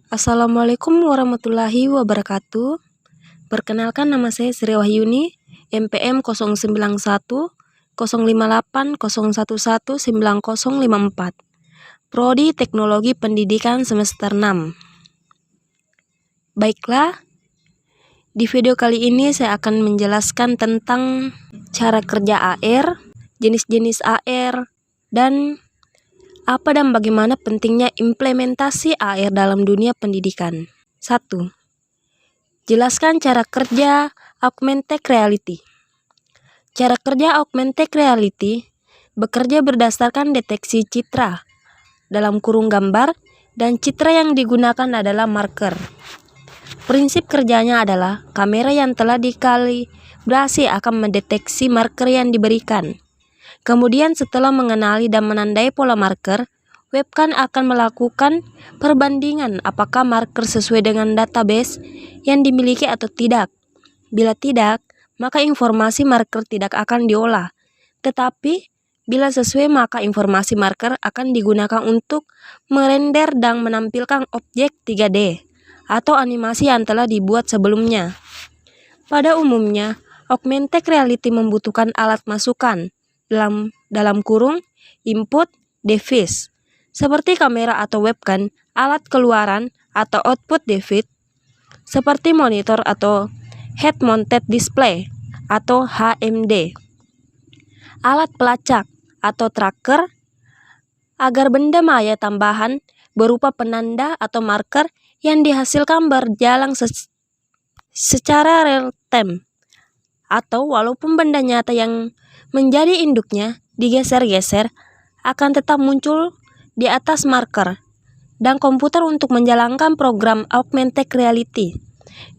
Assalamualaikum warahmatullahi wabarakatuh. Perkenalkan, nama saya Sri Wahyuni, NPM 091 058 011 9054. Prodi Teknologi Pendidikan semester 6. Baiklah, di video kali ini saya akan menjelaskan tentang cara kerja AR, jenis-jenis AR, dan apa dan bagaimana pentingnya implementasi AR dalam dunia pendidikan. 1. Jelaskan cara kerja Augmented Reality. Cara kerja Augmented Reality bekerja berdasarkan deteksi citra, dalam kurung gambar, dan citra yang digunakan adalah marker. Prinsip kerjanya adalah kamera yang telah dikalibrasi akan mendeteksi marker yang diberikan. Kemudian setelah mengenali dan menandai pola marker, webcam akan melakukan perbandingan apakah marker sesuai dengan database yang dimiliki atau tidak. Bila tidak, maka informasi marker tidak akan diolah. Tetapi, bila sesuai maka informasi marker akan digunakan untuk merender dan menampilkan objek 3D atau animasi yang telah dibuat sebelumnya. Pada umumnya, Augmented Reality membutuhkan alat masukan dalam kurung input device seperti kamera atau webcam, alat keluaran atau output device seperti monitor atau head mounted display atau HMD, alat pelacak atau tracker agar benda maya tambahan berupa penanda atau marker yang dihasilkan berjalan secara real time, atau walaupun benda nyata yang menjadi induknya digeser-geser akan tetap muncul di atas marker, dan komputer untuk menjalankan program Augmented Reality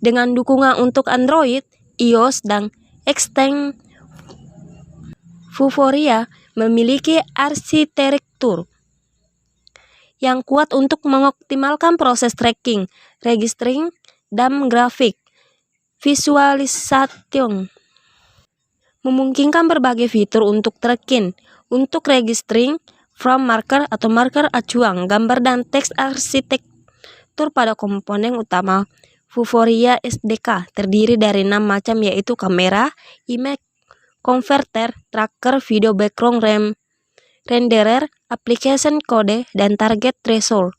dengan dukungan untuk Android, iOS, dan Extend Vuforia memiliki arsitektur yang kuat untuk mengoptimalkan proses tracking, registering, dan grafik visualisasi, memungkinkan berbagai fitur untuk tracking, untuk registering, from marker atau marker acuan, gambar dan teks. Arsitektur pada komponen utama Vuforia SDK terdiri dari 6 macam, yaitu kamera, image converter, tracker, video background renderer, application code, dan target threshold.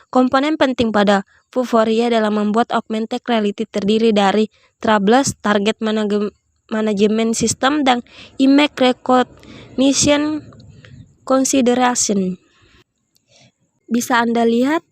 Komponen penting pada Vuforia dalam membuat Augmented Reality terdiri dari Troubles, Target Management System, dan Image Recognition Consideration. Bisa Anda lihat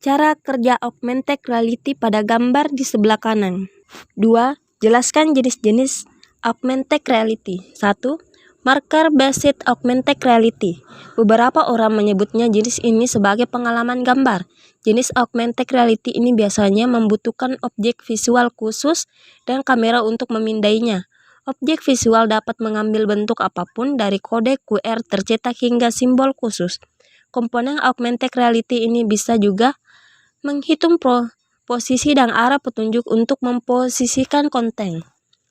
cara kerja Augmented Reality pada gambar di sebelah kanan. 2. Jelaskan jenis-jenis Augmented Reality. 1. Marker Based Augmented Reality. Beberapa orang menyebutnya jenis ini sebagai pengalaman gambar. Jenis Augmented Reality ini biasanya membutuhkan objek visual khusus dan kamera untuk memindainya. Objek visual dapat mengambil bentuk apapun, dari kode QR tercetak hingga simbol khusus. Komponen Augmented Reality ini bisa juga menghitung posisi dan arah petunjuk untuk memposisikan konten.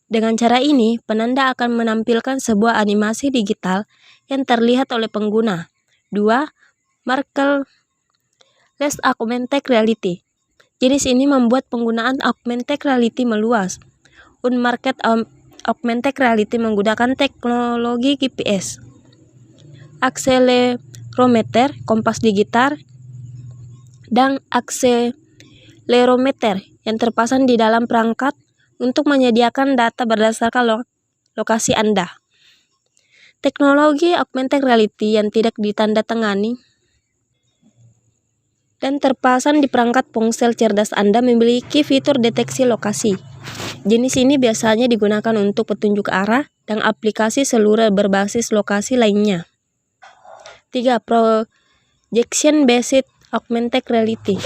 Dengan cara ini, penanda akan menampilkan sebuah animasi digital yang terlihat oleh pengguna. 2. Markerless Augmented Reality. Jenis ini membuat penggunaan Augmented Reality meluas. Unmarked Augmented Reality menggunakan teknologi GPS, akselerometer, kompas digital, dan akselerometer yang terpasang di dalam perangkat untuk menyediakan data berdasarkan lokasi Anda. Teknologi Augmented Reality yang tidak ditandatangani dan terpasang di perangkat ponsel cerdas Anda memiliki fitur deteksi lokasi. Jenis ini biasanya digunakan untuk petunjuk arah dan aplikasi seluruh berbasis lokasi lainnya. 3. Projection Based Augmented Reality.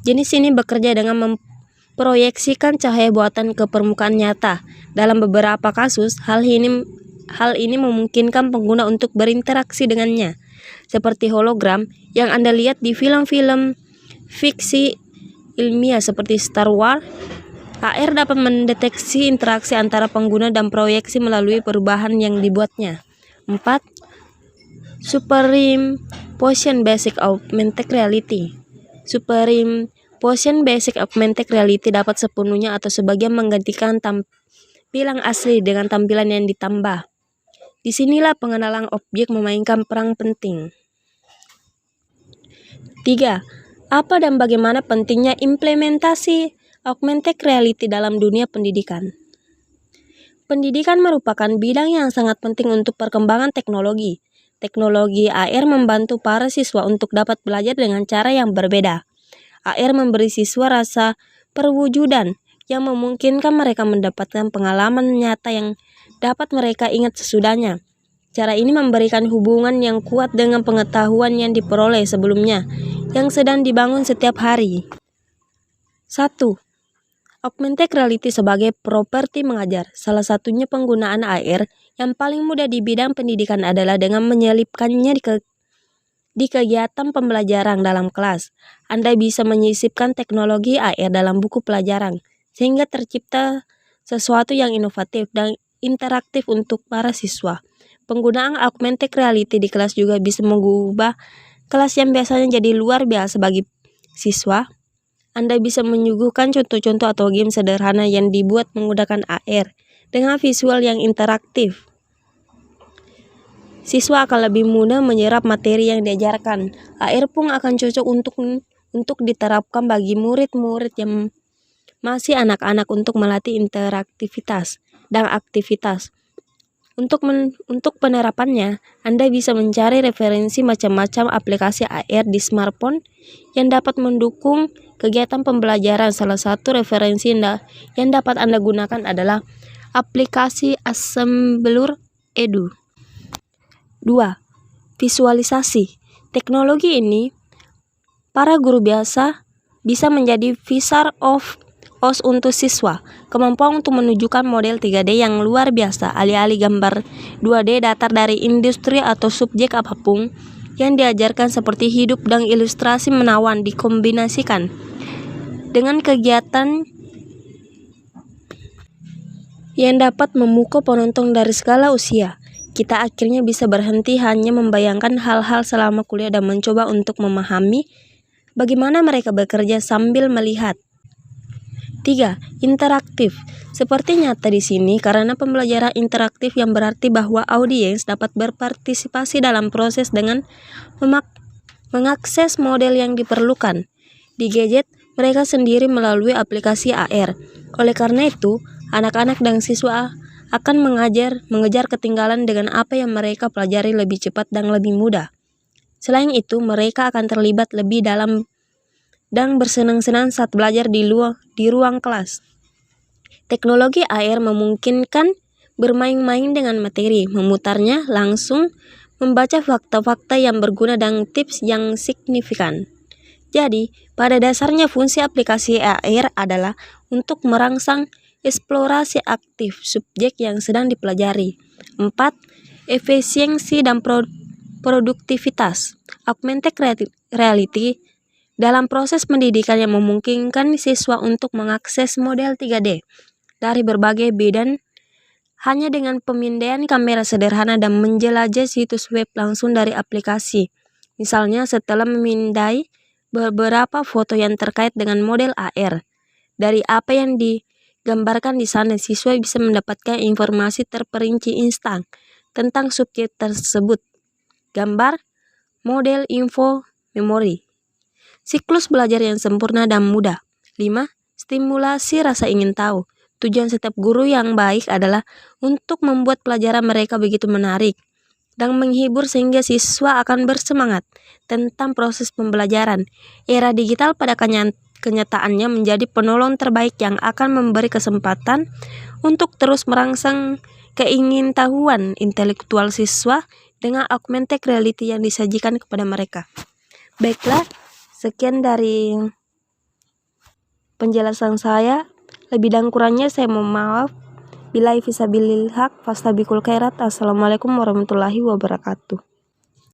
Jenis ini bekerja dengan memproyeksikan cahaya buatan ke permukaan nyata. Dalam beberapa kasus, hal ini memungkinkan pengguna untuk berinteraksi dengannya, seperti hologram yang Anda lihat di film-film fiksi ilmiah seperti Star Wars. AR dapat mendeteksi interaksi antara pengguna dan proyeksi melalui perubahan yang dibuatnya. 4. Superimposition Basic Augmented Reality. Superimposition Motion Basic Augmented Reality dapat sepenuhnya atau sebagian menggantikan tampilan asli dengan tampilan yang ditambah. Disinilah pengenalan objek memainkan peran penting. 3. Apa dan bagaimana pentingnya implementasi augmented reality dalam dunia pendidikan? Pendidikan merupakan bidang yang sangat penting untuk perkembangan teknologi. Teknologi AR membantu para siswa untuk dapat belajar dengan cara yang berbeda. AR memberi siswa rasa perwujudan yang memungkinkan mereka mendapatkan pengalaman nyata yang dapat mereka ingat sesudahnya. Cara ini memberikan hubungan yang kuat dengan pengetahuan yang diperoleh sebelumnya, yang sedang dibangun setiap hari. 1. Augmented reality sebagai properti mengajar. Salah satunya penggunaan AR yang paling mudah di bidang pendidikan adalah dengan menyelipkannya di kegiatan pembelajaran dalam kelas. Anda bisa menyisipkan teknologi AR dalam buku pelajaran, sehingga tercipta sesuatu yang inovatif dan interaktif untuk para siswa. Penggunaan augmented reality di kelas juga bisa mengubah kelas yang biasanya jadi luar biasa bagi siswa. Anda bisa menyuguhkan contoh-contoh atau game sederhana yang dibuat menggunakan AR dengan visual yang interaktif. Siswa akan lebih mudah menyerap materi yang diajarkan. AR pun akan cocok untuk diterapkan bagi murid-murid yang masih anak-anak untuk melatih interaktivitas dan aktivitas. Untuk penerapannya, Anda bisa mencari referensi macam-macam aplikasi AR di smartphone yang dapat mendukung kegiatan pembelajaran. Salah satu referensi yang dapat Anda gunakan adalah aplikasi Assembler Edu. 2. Visualisasi. Teknologi ini, para guru biasa bisa menjadi wizard of Oz untuk siswa. Kemampuan untuk menunjukkan model 3D yang luar biasa, alih-alih gambar 2D datar dari industri atau subjek apapun yang diajarkan seperti hidup dan ilustrasi menawan dikombinasikan dengan kegiatan yang dapat memukau penonton dari segala usia. Kita akhirnya bisa berhenti hanya membayangkan hal-hal selama kuliah dan mencoba untuk memahami bagaimana mereka bekerja sambil melihat. 3. Interaktif. Seperti nyata di sini, karena pembelajaran interaktif yang berarti bahwa audiens dapat berpartisipasi dalam proses dengan mengakses model yang diperlukan di gadget mereka sendiri melalui aplikasi AR. Oleh karena itu, anak-anak dan siswa akan mengejar ketinggalan dengan apa yang mereka pelajari lebih cepat dan lebih mudah. Selain itu, mereka akan terlibat lebih dalam dan bersenang-senang saat belajar di ruang kelas. Teknologi AR memungkinkan bermain-main dengan materi, memutarnya langsung, membaca fakta-fakta yang berguna dan tips yang signifikan. Jadi, pada dasarnya fungsi aplikasi AR adalah untuk merangsang eksplorasi aktif subjek yang sedang dipelajari. 4. Efisiensi dan produktivitas. Augmented reality dalam proses pendidikan yang memungkinkan siswa untuk mengakses model 3D dari berbagai bidang hanya dengan pemindaian kamera sederhana dan menjelajah situs web langsung dari aplikasi. Misalnya setelah memindai beberapa foto yang terkait dengan model AR, dari apa yang digambarkan di sana, siswa bisa mendapatkan informasi terperinci instan tentang subjek tersebut. Gambar, model, info, memori. Siklus belajar yang sempurna dan mudah. 5. Stimulasi rasa ingin tahu. Tujuan setiap guru yang baik adalah untuk membuat pelajaran mereka begitu menarik dan menghibur sehingga siswa akan bersemangat tentang proses pembelajaran. Era digital pada kenyataannya menjadi penolong terbaik yang akan memberi kesempatan untuk terus merangsang keingintahuan intelektual siswa dengan augmented reality yang disajikan kepada mereka. Baiklah, sekian dari penjelasan saya. Lebih dan kurangnya saya mohon maaf. Billahi fisabilil haq, fastabikul khairat. Assalamualaikum warahmatullahi wabarakatuh.